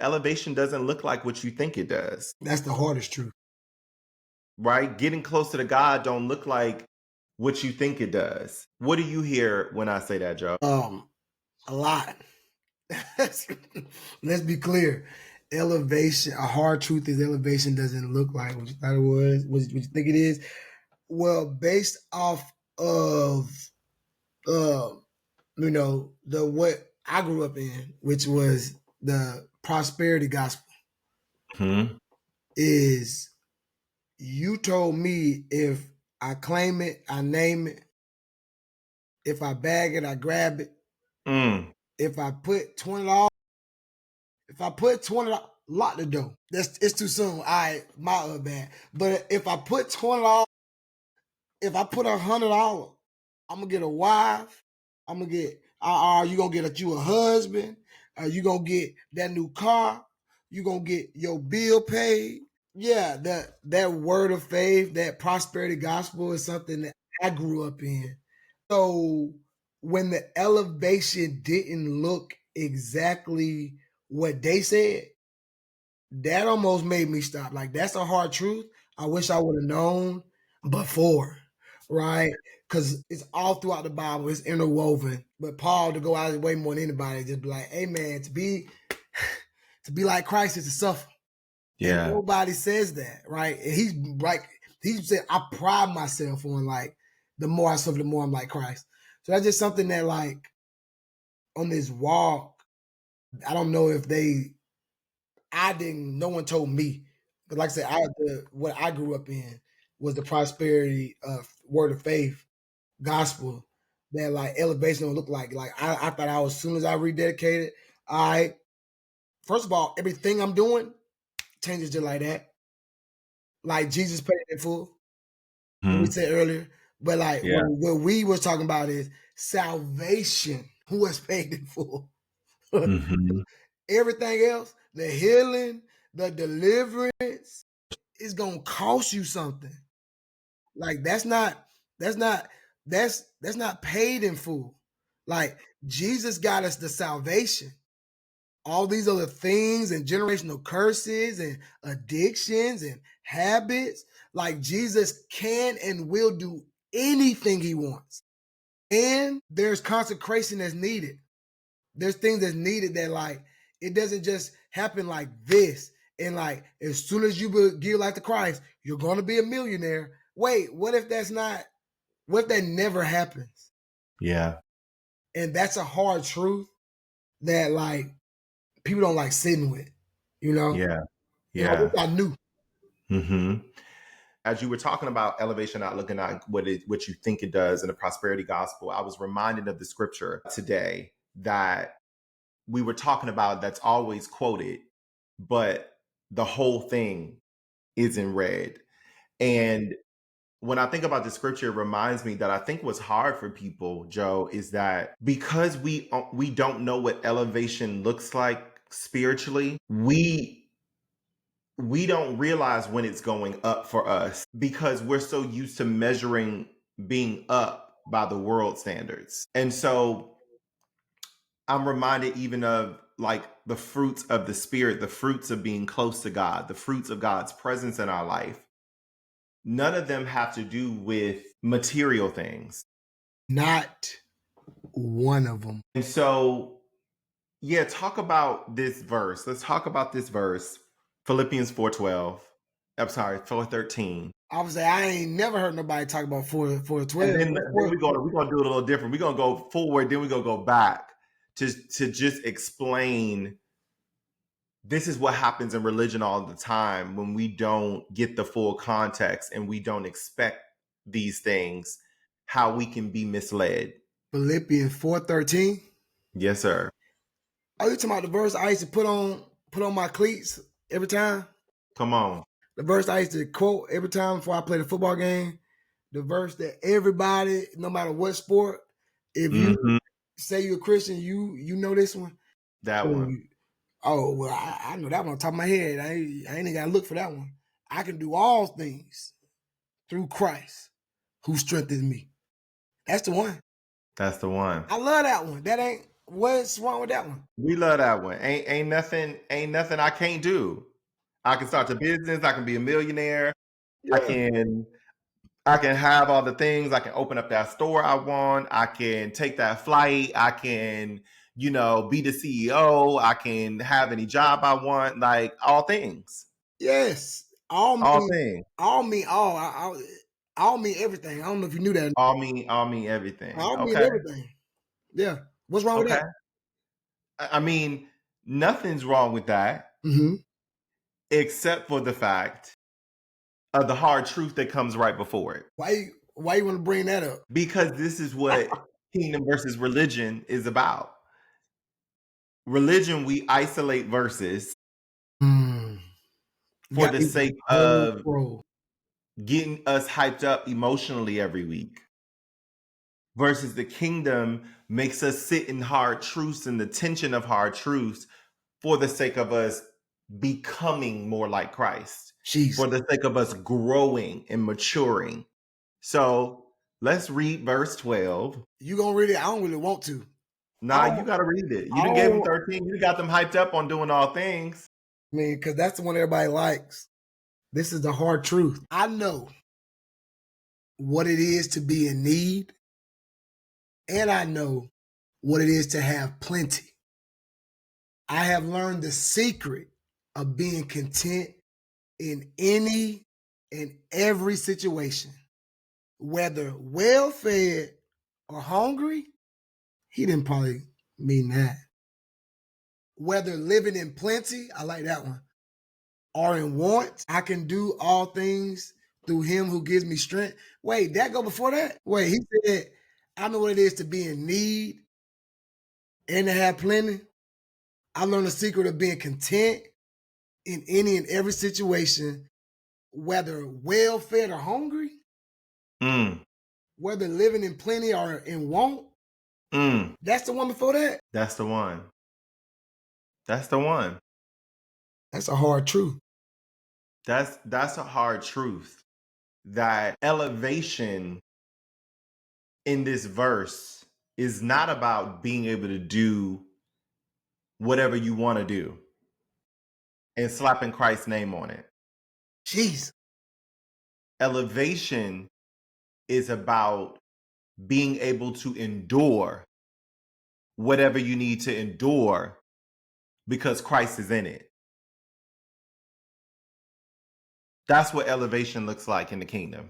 elevation doesn't look like what you think it does. That's the hardest truth. Right? Getting closer to God don't look like what you think it does. What do you hear when I say that, Joe? A lot. Let's be clear. Elevation, a hard truth is elevation doesn't look like what you thought it was, what you think it is. Well, based off of the what I grew up in, which was the prosperity gospel, is you told me if I claim it, I name it. If I bag it, I grab it. If I put $20, lock the door. It's too soon. My bad. But if I put $20, if I put $100, I'm gonna get a wife. I'm gonna get. Are you gonna get you a husband? Are you gonna get that new car? You gonna get your bill paid? Yeah, that word of faith, that prosperity gospel is something that I grew up in. So when the elevation didn't look exactly what they said, that almost made me stop. Like, that's a hard truth. I wish I would have known before, right? Because it's all throughout the Bible. It's interwoven. But Paul, to go out of his way more than anybody, just be like, hey man, to be like Christ is to suffer. Yeah. And nobody says that, right? And he's like, he said, I pride myself on, like, the more I suffer, the more I'm like Christ. So that's just something that, like, on this walk, I don't know if no one told me. But like I said, what I grew up in was the prosperity word of faith gospel that, like, elevation don't look like. Like, I thought as soon as I rededicated, first of all, everything I'm doing changes just like that. Like, Jesus paid it in full. We said earlier. But like, what we was talking about is salvation. Who has paid it full? Everything else, the healing, the deliverance, is gonna cost you something. Like, that's not paid in full. Like, Jesus got us the salvation. All these other things and generational curses and addictions and habits, like, Jesus can and will do anything he wants. And there's consecration that's needed. There's things that's needed that, like, it doesn't just happen like this. And, like, as soon as you give life to Christ, you're going to be a millionaire. Wait, what if that never happens? Yeah. And that's a hard truth that, like, people don't like sitting with, Yeah. Yeah. I wish I knew. As you were talking about elevation not looking like what you think it does in the prosperity gospel, I was reminded of the scripture today that we were talking about that's always quoted, but the whole thing is in red. And when I think about the scripture, it reminds me that I think what's hard for people, Joe, is that because we don't know what elevation looks like spiritually, we don't realize when it's going up for us because we're so used to measuring being up by the world standards. And so I'm reminded even of, like, the fruits of the Spirit, the fruits of being close to God, the fruits of God's presence in our life. None of them have to do with material things. Not one of them. And so, yeah, talk about this verse. Let's talk about this verse, Philippians 4:12. I'm sorry, 4:13. I would say I ain't never heard nobody talk about 4:12. And then we're gonna do it a little different. We're gonna go forward, then we're gonna go back to just explain. This is what happens in religion all the time when we don't get the full context and we don't expect these things, how we can be misled. Philippians 4:13. Yes, sir. Are you talking about the verse I used to put on my cleats every time? Come on. The verse I used to quote every time before I played a football game. The verse that everybody, no matter what sport, if you say you're a Christian, you know this one. That one. Oh, well, I know that one on top of my head. I ain't even got to look for that one. I can do all things through Christ who strengthens me. That's the one. That's the one. I love that one. That ain't, What's wrong with that one? We love that one. Ain't nothing I can't do. I can start a business. I can be a millionaire. I Yeah. can I can have all the things. I can open up that store I want. I can take that flight. I can, be the CEO. I can have any job I want. Like all things. Yes. All All mean things. all mean all. All mean everything. I don't know if you knew that. All mean everything. All mean Okay. everything. Yeah. What's wrong with Okay. that? I mean, nothing's wrong with that, Mm-hmm. except for the fact of the hard truth that comes right before it. Why you want to bring that up? Because this is what kingdom versus religion is about. Religion, we isolate verses Mm. for Got the me the sake whole of scroll. getting us hyped up emotionally every week. Versus the kingdom makes us sit in hard truths and the tension of hard truths for the sake of us becoming more like Christ, Jeez. for the sake of us growing and maturing. So let's read verse 12. You gonna read it? I don't really want to. I Nah, you don't got to read it. You I done gave them don't 13. You got them hyped up on doing all things. I mean, because that's the one everybody likes. This is the hard truth. I know what it is to be in need, and I know what it is to have plenty. I have learned the secret of being content in any and every situation, whether well fed or hungry. He didn't probably mean that. Whether living in plenty, I like that one, or in want, I can do all things through him who gives me strength. Wait, that go before that? Wait, he said, I know what it is to be in need and to have plenty. I learned the secret of being content in any and every situation, whether well fed or hungry, Mm, whether living in plenty or in want. mm. That's the one before that. That's the one. That's the one. That's a hard truth. That's a hard truth. That elevation in this verse is not about being able to do whatever you want to do and slapping Christ's name on it. Jeez. Elevation is about being able to endure whatever you need to endure because Christ is in it. That's what elevation looks like in the kingdom.